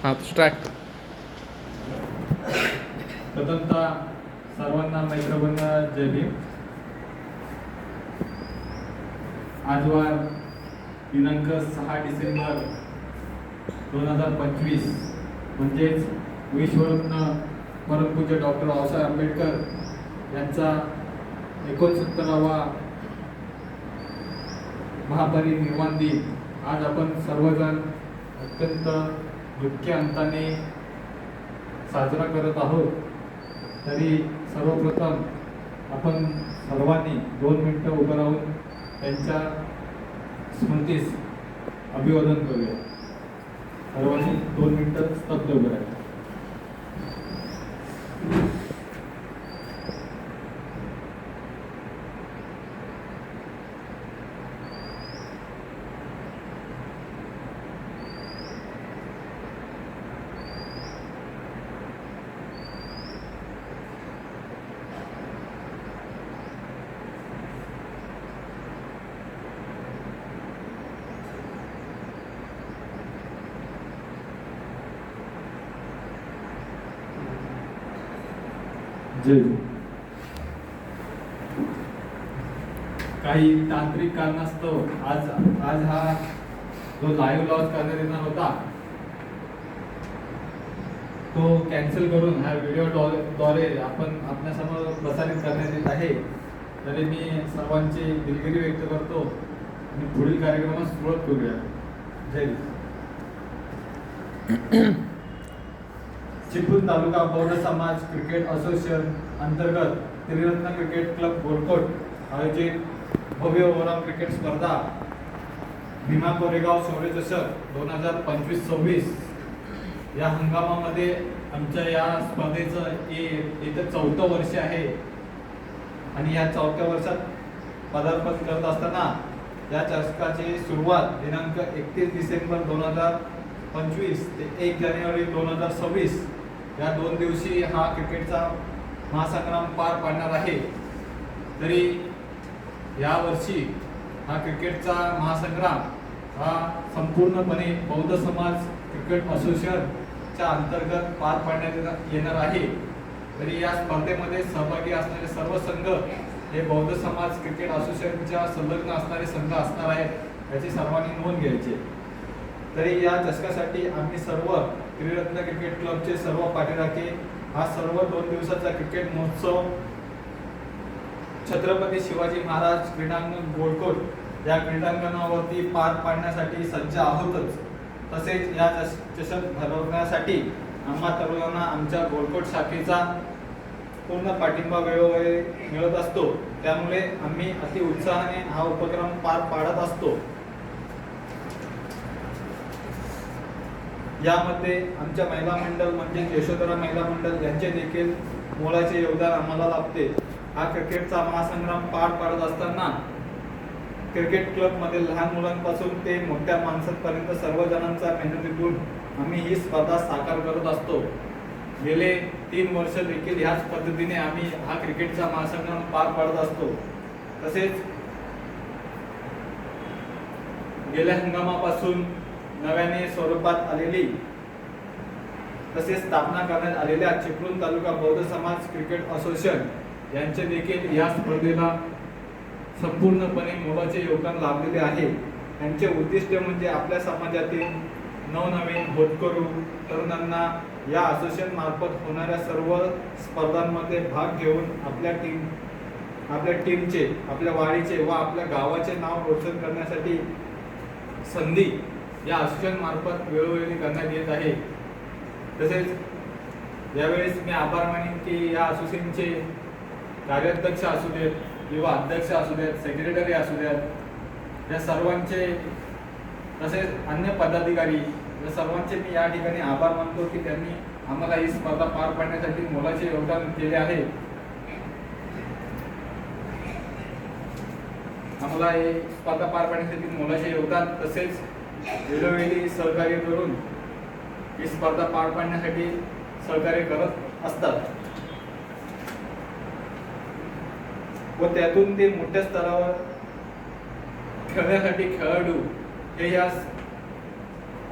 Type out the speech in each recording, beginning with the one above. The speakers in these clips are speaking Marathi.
हां स्टार्ट. प्रथमतः सर्वांना मैत्रबंध जय भीम. आज वार दिनांक 6 डिसेंबर 2025 म्हणजेच विश्वरत्न परमपूज्य डॉक्टर बाबासाहेब आंबेडकर यांचा 69वा महापरिनिर्वाण दिन आज आपण सर्वजण अत्यंत दुःखी अंताने साजरा करत आहोत. तरी सर्वप्रथम आपण सर्वांनी 2 मिनिटं उभं राहून त्यांच्या स्मृतीस अभिवादन करूया. सर्वांनी 2 मिनिटं स्तब्ध उभं राहा. जय. काही तांत्रिक कारणास्तव आज हा जो लाईव्ह लॉन्च करण्यात येणार होता तो कॅन्सल करून हा व्हिडिओ द्वारे आपण आपल्यासमोर प्रसारित करण्यात येत आहे. तरी मी सर्वांची दिलगिरी व्यक्त करतो आणि पुढील कार्यक्रमास सुरुवात करूया. जय. चिपळूण तालुका बौद्ध समाज क्रिकेट असोसिएशन अंतर्गत त्रिरत्न क्रिकेट क्लब गोलकोट आयोजित भव्य ओव्हरऑल क्रिकेट स्पर्धा भीमा कोरेगाव शौर्य चषक 2025-26 या हंगामामध्ये आमच्या या स्पर्धेचं येतं 4थं वर्ष आहे. आणि या 4थ्या वर्षात पदार्पण करत असताना या चषकाची सुरुवात दिनांक 31 डिसेंबर 2025 ते 1 जानेवारी 2026 या 2 दिवशी हा क्रिकेटचा महासंग्राम पार पाडणार आहे. तरी यावर्षी हा क्रिकेटचा महासंग्राम हा संपूर्णपणे बौद्ध समाज क्रिकेट असोसिएशनच्या अंतर्गत पार पाडण्यात येणार आहे. तरी या स्पर्धेमध्ये सहभागी असणारे सर्व संघ हे बौद्ध समाज क्रिकेट असोसिएशनच्या संलग्न असणारे संघ असणार आहेत याची सर्वांनी नोंद घ्यायची. तरी या चषकासाठी आम्ही सर्व त्रिरत्न क्रिकेट क्लबचे सर्व पाठीराखे हा सर्व 2 दिवसाचा क्रिकेट महोत्सव छत्रपती शिवाजी महाराज क्रीडांगण गोलकोट या क्रीडांगणावरती पार पाडण्यासाठी सज्ज आहोतच. तसेच या चषक भरवण्यासाठी आम्हा तरुणांना आमच्या गोलकोट शाखेचा पूर्ण पाठिंबा वेळोवेळी मिळत असतो. त्यामुळे आम्ही अति उत्साहाने हा उपक्रम पार पाडत असतो. यामध्ये आमच्या महिला मंडळ म्हणजे यशोधरा महिला मंडळ यांचे देखील मोलाचे योगदान आम्हाला लाभते. हा क्रिकेटचा महासंग्राम पार पाडत असताना क्रिकेट क्लबमध्ये लहान मुलांपासून ते मोठ्या माणसांपर्यंत सर्व जणांच्या मेहनतीतून आम्ही ही स्पर्धा साकार करत असतो. गेले 3 वर्ष देखील ह्याच पद्धतीने आम्ही हा क्रिकेटचा महासंग्राम पार पाडत असतो. तसेच गेल्या हंगामापासून नव्याने स्वरूपात आलेली तसेच स्थापना करण्यात आलेल्या चिपळूण तालुका बौद्ध समाज क्रिकेट असोसिएशन यांचे देखील या स्पर्धेला संपूर्णपणे मोलाचे योगदान लाभलेले आहे. त्यांचे उद्दिष्ट म्हणजे आपल्या समाजातील नवनवीन होतकरू तरुणांना या असोसिएशन मार्फत होणाऱ्या सर्व स्पर्धांमध्ये भाग घेऊन आपल्या टीमचे आपल्या वाडीचे व आपल्या गावाचे नाव रोशन करण्यासाठी संधी या असोसिएशन मार्फत वेळोवेळी करण्यात येत आहे. तसेच यावेळेस मी आभार मानेन की या असोसिएशनचे कार्याध्यक्ष असू देत किंवा अध्यक्ष असू देत सेक्रेटरी असू द्यात या सर्वांचे तसेच अन्य पदाधिकारी या सर्वांचे मी या ठिकाणी आभार मानतो की त्यांनी आम्हाला ही स्पर्धा पार पाडण्यासाठी मोलाचे योगदान केले आहे. आम्हाला ही स्पर्धा पार पाडण्यासाठी मोलाचे योगदान तसेच वेळोवेळी सहकार्य करून ही स्पर्धा पार पाडण्यासाठी सहकार्य करत असतात व त्यातून ते मोठ्या स्तरावर खेळण्यासाठी खेळाडू हे या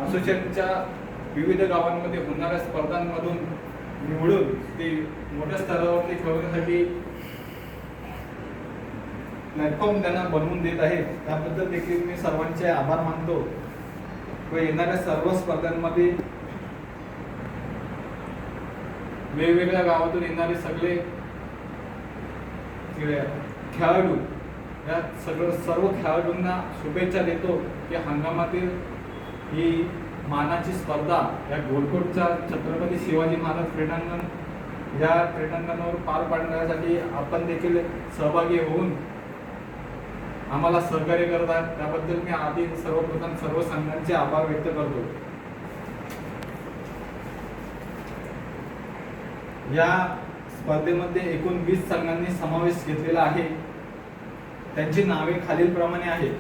असोसिएशनच्या विविध गावांमध्ये होणाऱ्या स्पर्धांमधून निवडून ते मोठ्या स्तरावरती खेळण्यासाठी प्लॅटफॉर्म त्यांना बनवून देत आहेत. त्याबद्दल देखील मी सर्वांचे आभार मानतो व येणाऱ्या सर्व स्पर्धांमध्ये वेगवेगळ्या गावातून येणारे सगळे खेळाडू या सर्व खेळाडूंना शुभेच्छा देतो की हंगामातील ही मानाची स्पर्धा या गोलकोटच्या छत्रपती शिवाजी महाराज क्रीडांगण या क्रीडांगणावर पार पाडण्यासाठी आपण देखील सहभागी होऊन आम्हाला सहकार्य करत आहात. त्याबद्दल मी आधी सर्वप्रथम सर्व संघांचे आभार व्यक्त करतो. या स्पर्धेमध्ये एकूण 20 संघांनी समावेश घेतलेला आहे. त्यांची नावे खालीलप्रमाणे आहेत.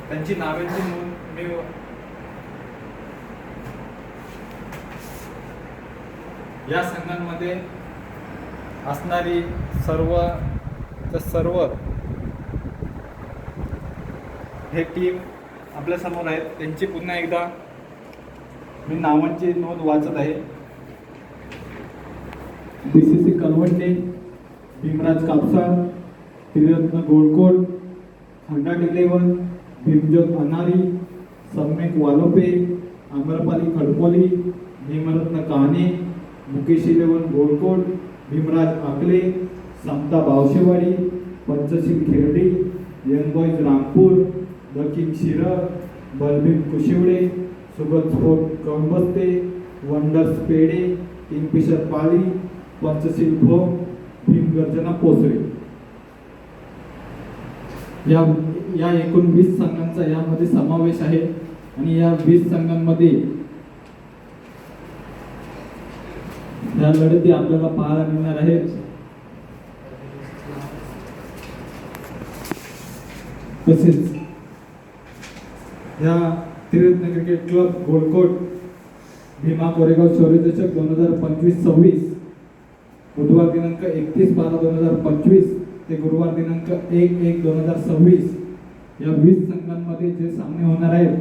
त्यांची नावांची नोंद मी या संघांमध्ये असणारी सर्व हे टीम आपल्या समोर आहेत. त्यांची पुन्हा एकदा मी नावांची नोंद वाचत आहे. BCC कलवंडे, भीमराज कापसा, त्रिरत्न गोलकोट, खंडाट 11, भीमज्योत अनारी, सम्यक वालोपे, आम्रपाली खडकोली, भीमरत्न काने, Mukesh 11 Golkot, Bhimraj Aakle, Samata Bawshewadi, Panchsheel Kherdi, young boys Rampur, the king Shirar, Balbhim Kushivade, Sugat Sphot Kalambaste, wonders Pede, Kingfisher Pali, Panchsheel Bhog, Bhimgarjana पोसरे. या एकूण 20 संघांचा यामध्ये समावेश आहे आणि या 20 संघांमध्ये या लढती आपल्याला पाहायला मिळणार आहेत. तसेच या त्रिरत्न क्रिकेट क्लब गोलकोट भीमा कोरेगाव शौर्य चषक 2025-26 बुधवार दिनांक 31/12/2025 ते गुरुवार दिनांक 1/1/2026 या 20 संघांमध्ये जे सामने होणार आहेत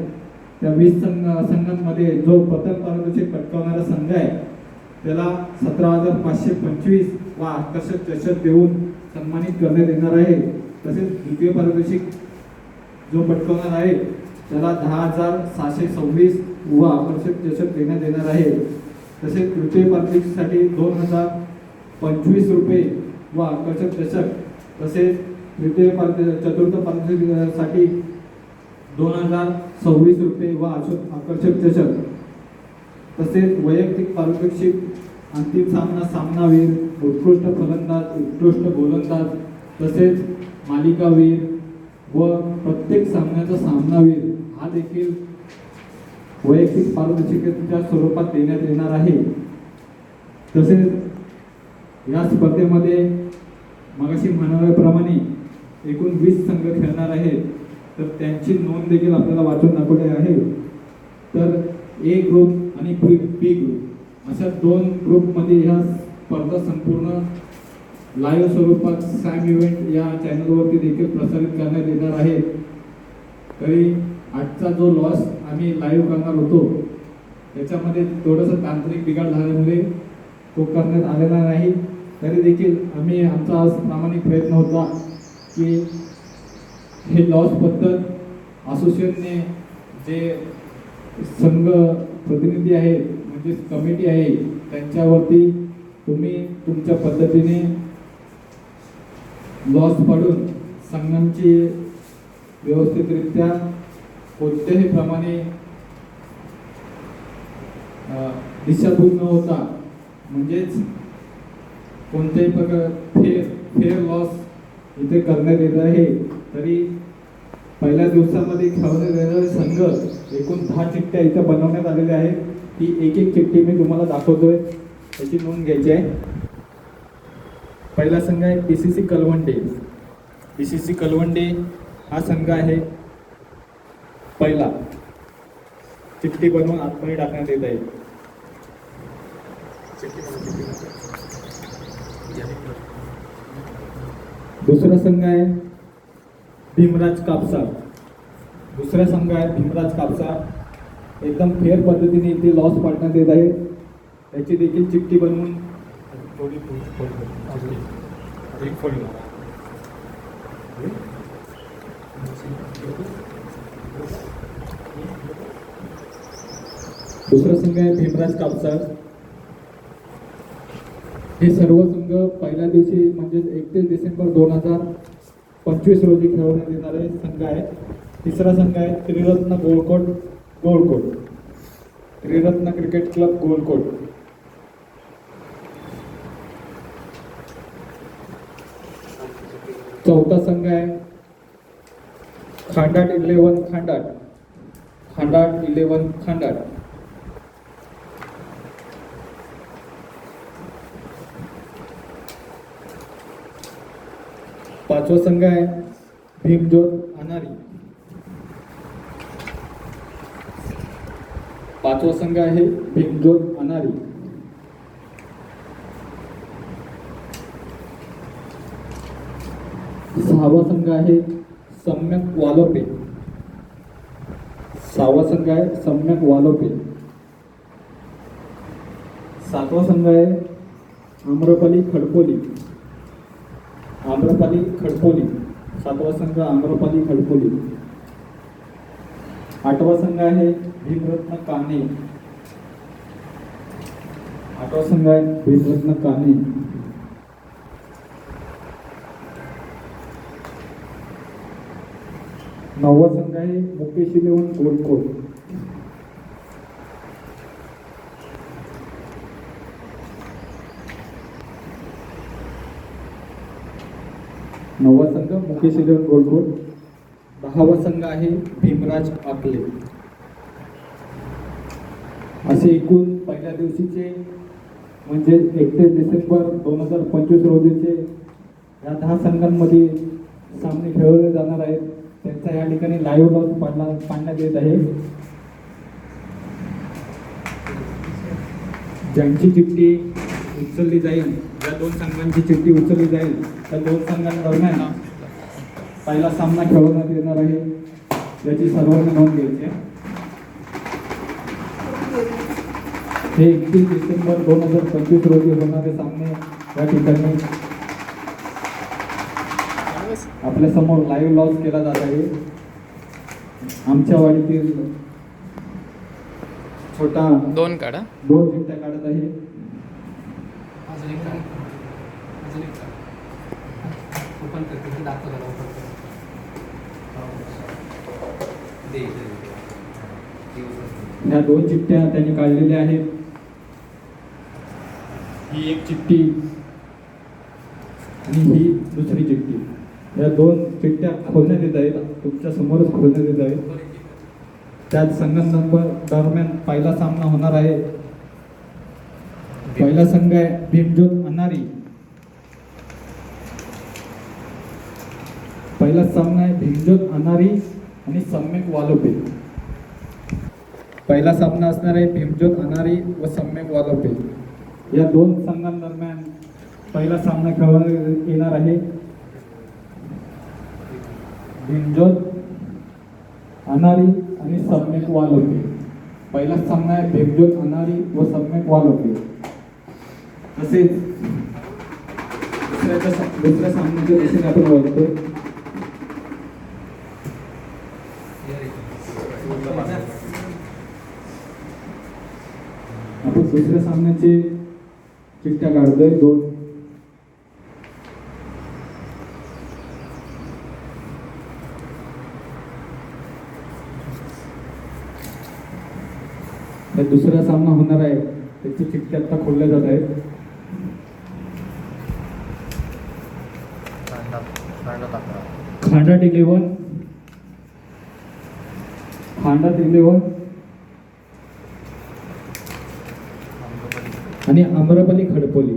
त्या 20 संघांमध्ये जो प्रथम पारितोषिक पटकावणारा संघ आहे त्याला 17,525 व आकर्षक चषक देऊन सन्मानित करण्यात येणार आहे. तसेच द्वितीय पारितोषिक जो पटकावणार आहे त्याला 10,626 व आकर्षक चषक देण्यात येणार आहे. तसेच तृतीय पारितोषिकासाठी 2,025 रुपये व आकर्षक चषक, तसेच चतुर्थ पारितोषिकासाठी 2,026 रुपये व आकर्षक चषक, तसेच वैयक्तिक पारितोषिक अंतिम सामनावीर, उत्कृष्ट फलंदाज, उत्कृष्ट गोलंदाज, तसेच मालिकावीर व प्रत्येक सामन्याचा सामनावीर हा देखील वैयक्तिक पारितोषिकाच्या स्वरूपात देण्यात येणार आहे. तसेच या स्पर्धेमध्ये मगाशी म्हणाल्याप्रमाणे एकूण 20 संघ खेळणार आहेत तर त्यांची नोंद देखील आपल्याला वाचून दाखवली आहे. तर ए ग्रुप आणि बी ग्रुप अशा 2 ग्रुपमध्ये ह्या स्पर्धा संपूर्ण लाईव्ह स्वरूपात सॅम इव्हेंट या चॅनलवरती देखील प्रसारित करण्यात येणार आहे. तरी आजचा जो लॉस आम्ही लाईव्ह करणार होतो त्याच्यामध्ये थोडंसं तांत्रिक बिघाड झाल्यामुळे तो करण्यात आलेला नाही. तरी देखील आम्ही आमचा आज प्रामाणिक प्रयत्न होता की हे लॉस पद्धत असोसिएशनने जे संघ प्रतिनिधी आहेत म्हणजे कमिटी आहे त्यांच्यावरती तुम्ही तुमच्या पद्धतीने लॉस पाडून संघांची व्यवस्थितरित्या कोणत्याही प्रमाणे दिशाभूल न होता म्हणजेच कोणत्याही प्रकार फेअर लॉस इथे करण्यात येत आहे. तरी पहिल्या दिवसामध्ये खेळवण्यात येणारे संघ एकूण 10 चिठ्ठ्या इथे बनवण्यात आलेल्या आहेत. ती एक चिठ्ठी मी तुम्हाला दाखवतोय, त्याची नोंद घ्यायची आहे. पहिला संघ आहे BCC कलवंडे. BCC कलवंडे हा संघ आहे. पहिला चिठ्ठी बनवून आतमध्ये टाकण्यात येत आहे. दुसरा संघ आहे भीमराज कापसा. दुसरा संघ आहे भीमराज कापसा. एकदम फेअर पद्धतीने इथे लॉस पाडण्यात येत आहे. याची देखील चिठ्ठी बनवून थोडी एक फोल्ड मारा. दुसरा संघ आहे भीमराज कापसाळ. हे सर्व संघ पहिल्या दिवशी म्हणजे 31 डिसेंबर 2025 रोजी खेळवण्यात येणारे संघ आहे. तिसरा संघ आहे त्रिरत्न गोलकोट त्रिरत्न क्रिकेट क्लब गोलकोट. चौथा संघ आहे खांडाट 11 खांडाट. पाचवा संघ आहे भीमज्योत अनारी. पाचवा संघ आहे भीमज्योत अनारी. सहावा संघ आहे सम्यक वालोपे. सहावा संघ आहे सम्यक वालोपे. सातवा संघ आहे आम्रपाली खडपोली. सातवा संघ आम्रपाली खडपोली. आठवा संघ आहे भीमरत्न काने. नववा संघ आहे मुकेश 11 गोलकोट. दहावा संघ आहे भीमराज आकले. असे एकूण पहिल्या दिवशीचे म्हणजे 31 डिसेंबर 2025 रोजीचे या 10 संघांमध्ये सामने खेळवले जाणार आहेत. त्यांचा या ठिकाणी लाईव्ह लॉस पाडण्यात येत आहे. ज्यांची चिठ्ठी उचलली जाईल, ज्या 2 संघांची चिठ्ठी उचलली जाईल त्या 2 संघांदरम्यान पहिला सामना खेळवण्यात येणार आहे. याची सर्वांनी नोंद घ्यायची आहे. हे 31 डिसेंबर 2025 रोजी होणारे सामने या ठिकाणी आपल्या समोर लाईव्ह लॉन्च केला जात आहे. आमच्या वाडीतील छोटा 2 चिठ्ठ्या काढत आहे. ह्या 2 चिठ्ठ्या त्यांनी काढलेल्या आहेत. ही एक चिठ्ठी आणि ही दुसरी चिठ्ठी. या 2 चिठ्ठ्या खोलण्यात येत आहेत. तुमच्या समोरच खोलण्यात येत आहेत. त्यात संघांनंबर दरम्यान पहिला सामना होणार आहे. पहिला संघ आहे भीमज्योत अनारी. पहिला सामना आहे भीमज्योत अनारी आणि सम्यक वालोपे. पहिला सामना असणार आहे भीमज्योत अनारी व सम्यक वालोपे. या 2 संघांदरम्यान पहिला सामना खेळवण्यात येणार आहे. भीमज्योत अनारी आणि सम्यक वालोपे. पहिला सामना आहे भीमज्योत अनारी व सम्यक वालोपे. तसेच दुसऱ्या सामन्याच्या दिशेने आपण वळतो. आपण दुसऱ्या सामन्याची चिठ्ठ्या काढतोय 2. दुसरा सामना होणार आहे त्याची चिठ्ठी आता खोलल्या जात आहे. खांडाट 11 आणि आम्रपाली खडपोली.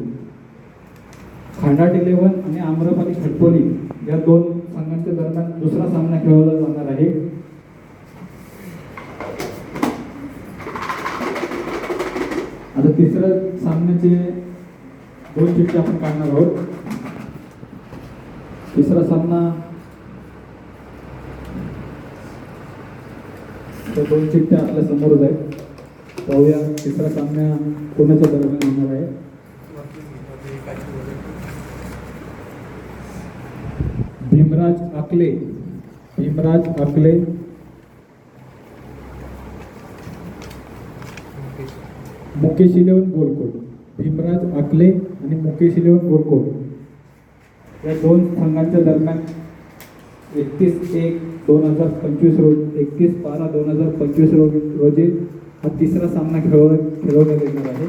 खांडाट 11 आणि आम्रपाली खडपोली या 2 संघांच्या दरम्यान दुसरा सामना खेळवला जाणार आहे. आता तिसऱ्या सामन्याचे 2 चिठ्ठ्या आपण काढणार आहोत. तिसरा सामना तर 2 चिठ्ठ्या आपल्या समोरच आहेत. पाहूया तिसरा सामना कोणाच्या दरम्यान होणार आहे. भीमराज आकले मुकेश 11 गोलकोट. भीमराज आकले आणि मुकेश 11 गोलकोट या दोन संघांच्या दरम्यान 31/1/2025 रोजी 31/12/2025 रोजी हा तिसरा सामना खेळवण्यात येणार आहे.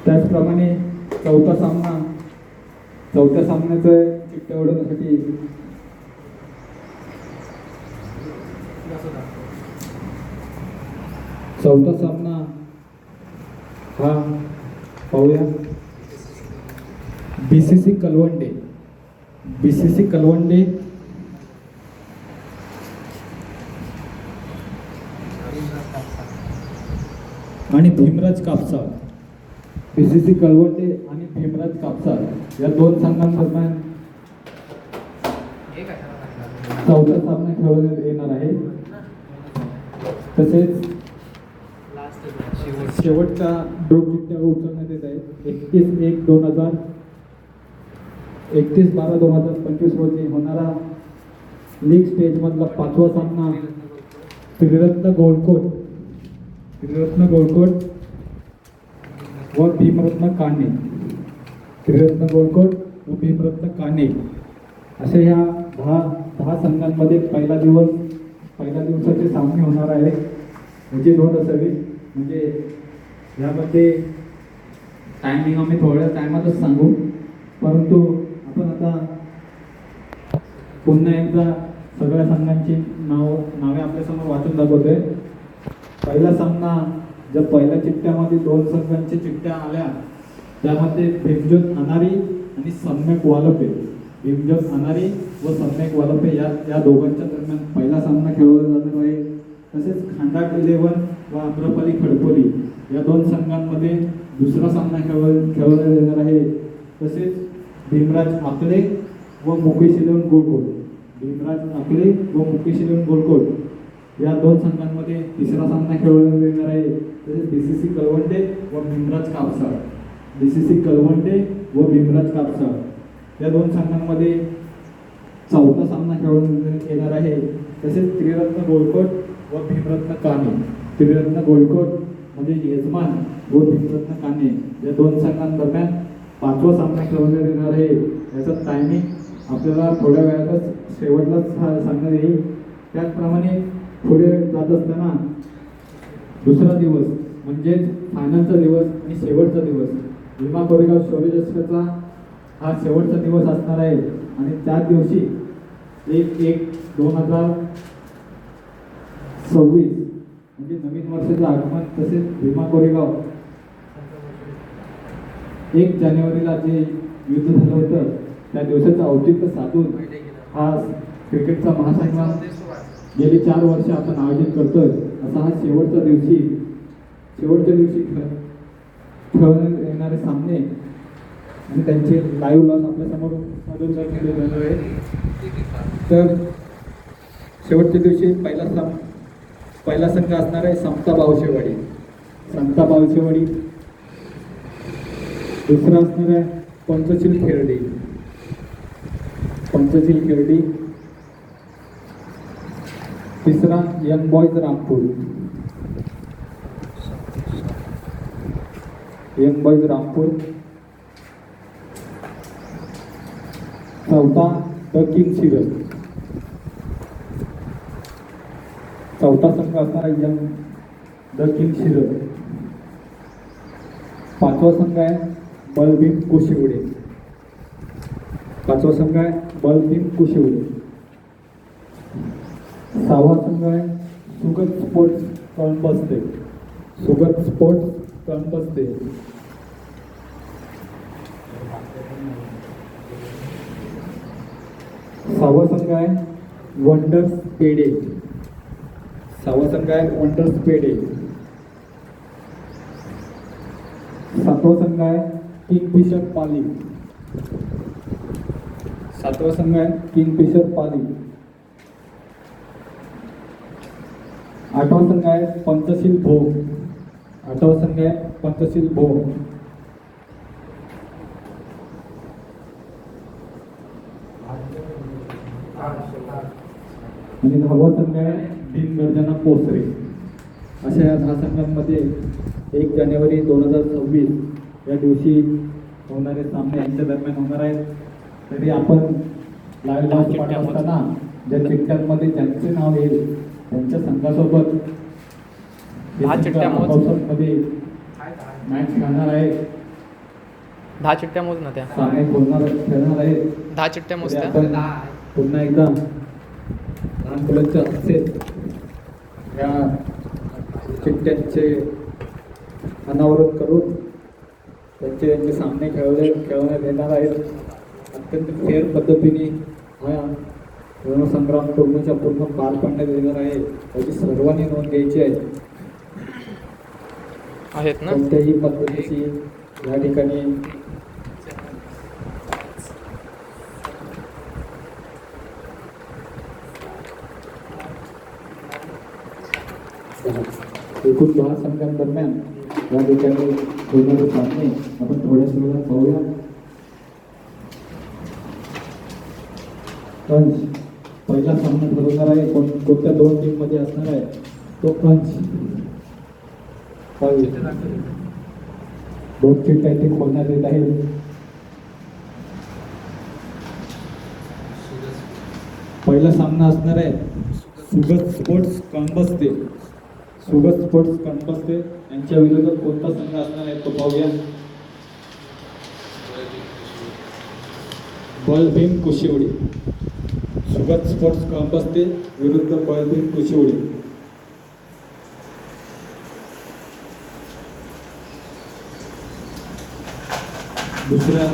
त्याचप्रमाणे चौथ्या सामन्याचं चिठ्ठ्या उडवण्यासाठी चौथा सामना हा पाहूया. बीसीसी कलवंडे आणि भीमराज कापसा. बीसीसी कलवंडे आणि भीमराज कापसा या दोन संघांदरम्यान चौथा सामना खेळवण्यात येणार आहे. तसेच शेवटच्या 2 चिठ्ठ्या उचलण्यात येत आहेत. 31/12/2025 रोजी होणारा लीग स्टेजमधला 5वा सामना त्रिरत्न गोलकोट व भीमरत्न काणे असे ह्या 10 संघांमध्ये पहिल्या दिवसाचे सामने होणार आहे. याची नोंद असावी. म्हणजे यामध्ये टायमिंग आम्ही थोड्या टायमातच सांगू, परंतु आपण आता पुन्हा एकदा सगळ्या संघांची नावे आपल्यासमोर वाचून दाखवतोय. पहिला सामना ज्या पहिल्या चिठ्ठ्यामध्ये 2 संघांच्या चिठ्ठ्या आल्या त्यामध्ये भीमज्योत अनारी आणि सम्यक वालपे या दोघांच्या दरम्यान पहिला सामना खेळवला जाणार आहे. तसेच खांडाट 11 व आम्रपाली खडकोली या 2 संघांमध्ये दुसरा सामना खेळवला जाणार आहे. तसेच भीमराज आकले व मुकेश 11 गोलकोट या 2 संघांमध्ये तिसरा सामना खेळवण्यात येणार आहे. तसेच बीसीसी कलवंडे व भीमराज कापसा या 2 संघांमध्ये चौथा सामना खेळवण्यात येणार आहे. तसेच त्रिरत्न गोलकोट व भीमरत्न म्हणजे यजमान व भीमरत्न काणे या 2 संघांदरम्यान 5वा सामना खेळवण्यात येणार आहे. याचं टायमिंग आपल्याला थोड्या वेळातच शेवटलाच सांगण्यात येईल. त्याचप्रमाणे पुढे जात असताना दुसरा दिवस म्हणजेच फायनलचा दिवस आणि शेवटचा दिवस भीमा कोरेगाव शौर्य चषकाचा हा शेवटचा दिवस असणार आहे. आणि त्याच दिवशी 1/1/2026 म्हणजे नवीन वर्षाचं आगमन. तसेच भीमा कोरेगाव 1 जानेवारीला जे युद्ध झालं होतं त्या दिवसाचं औचित्य साधून हा क्रिकेटचा महासंग्राम गेली 4 वर्ष आपण आयोजित करतोय. असा हा शेवटच्या दिवशी खेळवण्यात येणारे सामने आणि त्यांचे लाईव्ह लॉस आपल्यासमोर सादर करण्यात येणार आहे. तर शेवटच्या दिवशी पहिला संघ असणार आहे समता बावशेवाडी. दुसरा असणार आहे पंचशील खेरडी. तिसरा यंग बॉयज रामपूर. चौथा द किंग शिरत. चौथा संघ असणारा यंग द किंग शिरत. 5वा संघ आहे बलभीम कुशिवडे. 6वा संघ आहे सुगत स्पोर्ट्स कळंबस्ते. 6वा संघ आहे वंडर्स पेडे. 7वा संघ आहे किंगफिशर पाली. आठवा संघ आहे पंचशील भोग. आठवा संघ आहे पंचशील भोग. आणि 10वा संघ आहे भीमगर्जना पोसरे. अशा या 10 संघांमध्ये 1 जानेवारी 2026 या दिवशी होणारे सामने यांच्या दरम्यान होणार आहेत. तरी आपण लाईव्ह मॅच पाहत असताना ज्या चिठ्ठ्यांमध्ये ज्यांचे नाव येईल त्यांच्या संघासोबत 10 चिठ्ठ्यामध्ये मॅच खेळणार आहे. 10 चिठ्ठ्या मोज ना त्या. सामने खेळणार आहेत. 10 चिठ्ठ्या तरी मोजत्या. आपण पुन्हा एकदा लहान मुलांच्या हस्ते या चिठ्ठ्यांचे अनावरण करून त्यांचे सामने खेळवण्यात येणार आहेत. अत्यंत फेअर पद्धतीने हा रणसंग्राम पूर्णच्या पूर्ण पार पाडण्यात येणार आहे. त्याची सर्वांनी नोंद घ्यायची आहे. आहेत ना. कोणत्याही पद्धतीची या ठिकाणी एकूण 10 संघांदरम्यान या ठिकाणी होणारे सामने आपण थोड्याच वेळात पाहूया. अंश पहिला सामना ठरवणार आहे कोणत्या 2 टीम मध्ये असणार आहे तो अंश. 2 चिठ्ठ्या ते खोलण्यात येत आहे. पहिला सामना असणार आहे सुगत स्पोर्ट्स कणबस्ते. सुगत स्पोर्ट्स कणबस्ते यांच्या विरोधात कोणता संघ असणार आहे तो पाहूया. बलभीम कुशिवडे. सुगत स्पोर्ट्स कणबस्ते विरुद्ध बलभीम कुशिवडे. दुसऱ्या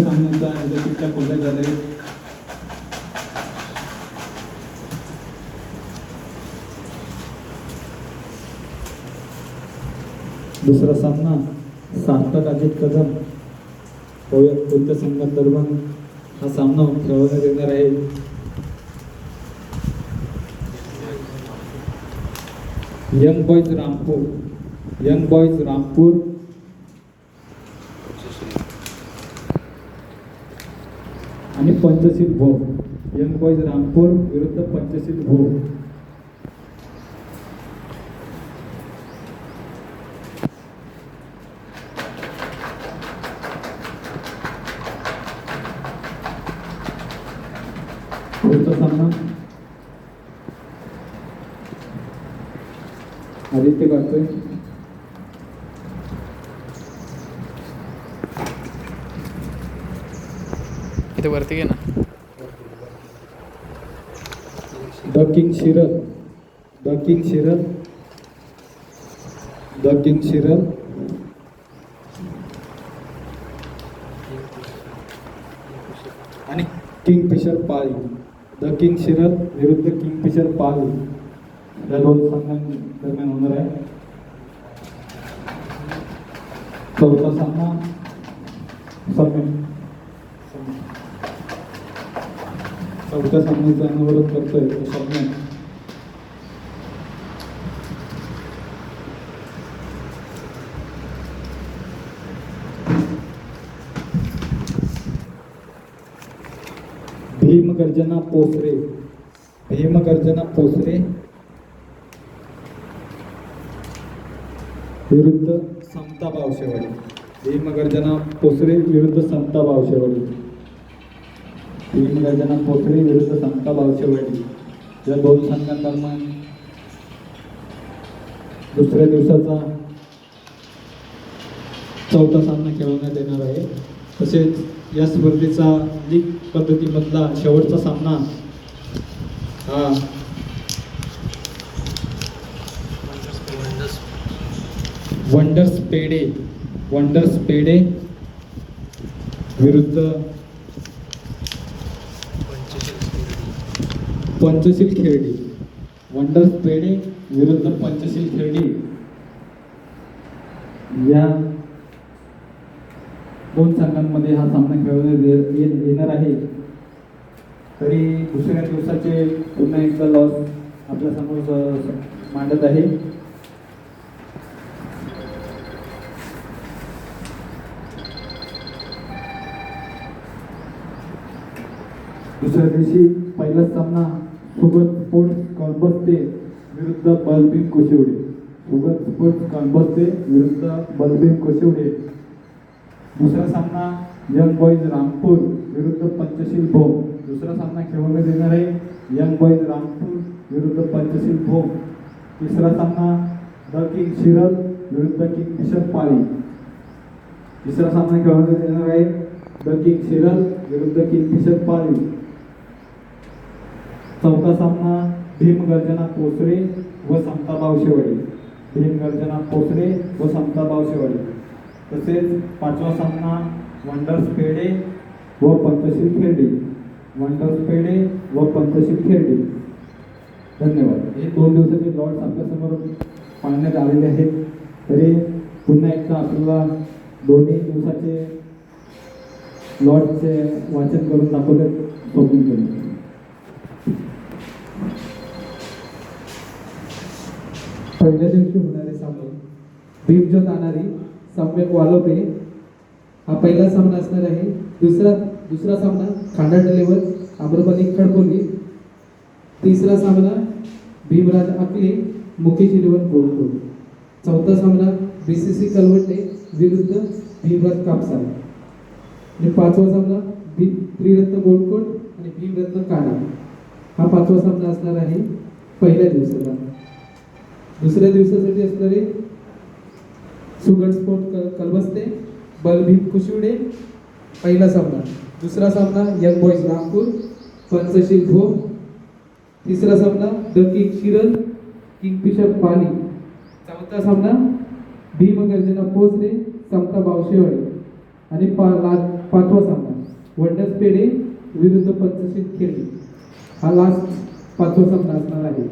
सामन्याचा चिठ्ठ्या खोलण्यात झाले. दुसरा सामना सार्थक अजित कदम कोणत्या संघादरम्यान हा सामना खेळवण्यात येणार आहे. यंग बॉयज रामपूर आणि पंचशील भोग. यंग बॉयज रामपूर विरुद्ध पंचशील भोग. पुढचा सामना आदित्य करतोय. इथे वरती घे ना. द किंग शिरल आणि किंगफिशर पाळी. द किंग शिरल विरुद्ध किंगफिशर पाळी या 2 संघांदरम्यान होणार आहे. चौथा सामना चौथ्या सामन्याचं अनावरण करतोय तो सामना भीमगर्जना पोसरे विरुद्ध समता बावशेवाडी. भीमगर्जना पोसरे विरुद्ध समता बावशेवाडी. भीमगर्जना पोसरे विरुद्ध समता बावशेवाडी या 2 संघांदरम्यान दुसऱ्या दिवसाचा चौथा सामना खेळवण्यात येणार आहे. तसेच या स्पर्धेचा लीग पद्धतीमधला शेवटचा सामना हा वंडर्स पेडे विरुद्ध पंचशील खेरडी. वंडर्स पेडे विरुद्ध पंचशील खेरडी या 2 संघांमध्ये हा सामना खेळवण्यात येणार आहे. तरी दुसऱ्या दिवसाचे पुन्हा एकदा लॉस आपल्या समोर मांडत आहे. दुसऱ्या दिवशी पहिला सामना सुगत स्पोर्ट्स कॉल्बस्ते विरुद्ध बलबीर कोशिवडे. सुगत स्पोर्ट्स कॉल्बस्ते विरुद्ध बलबीर कोशिवडे. दुसरा सामना यंग बॉईज रामपूर विरुद्ध पंचशील भोम. दुसरा सामना खेळवण्यात येणार आहे यंग बॉईज रामपूर विरुद्ध पंचशील भोम. तिसरा सामना द किंग शिरल विरुद्ध किंगफिशर पाली. तिसरा सामना खेळवण्यात येणार आहे द किंग शिरल विरुद्ध किंगफिशर पाली. चौथा सामना भीम गर्जना पोसरे व समता बावशेवाडी. भीम गर्जना पोसरे व समता बावशेवाडी. तसेच पाचवा सामना वंडर्स पेडे व पंचशील खेरडी. वंडर्स पेडे व पंचशील खेरडी. धन्यवाद. हे 2 दिवसाचे लॉट्स आपल्यासमोर पाळण्यात आलेले आहेत. तरी पुन्हा एकदा आपल्याला दोन्ही दिवसाचे लॉटचे वाचन करून दाखवले स्वप्न करून. पहिल्या दिवशी होणारे सामने भीमजोत आणारी सम्यक वालोपे हा पहिला सामना असणार आहे. दुसरा सामना खांडाटलेवर आम्रपाली खडकोली. तिसरा सामना भीमराज आकले मुकेश इलेवन गोलकोट. चौथा सामना BCC कलवटे विरुद्ध भीमराज कापसा. आणि पाचवा सामना त्रिरत्न गोलकोट आणि भीमरत्न काणा. हा पाचवा सामना असणार आहे पहिल्या दिवसाला. दुसऱ्या दिवसासाठी असणारे सुगट स्पोर्ट कलबस्ते बलभीम कुशिवडे पहिला सामना. दुसरा सामना यंग बॉईज रामपूर पंचशील भोम. तिसरा सामना द किंग शिरल किंगफिशर पाली. चौथा सामना भीम गर्जना पोसरे समता बावशेवाडी. आणि पाचवा सामना वंडर्स पेडे विरुद्ध पंचशील खेरडी. हा लास्ट पाचवा सामना असणार आहे.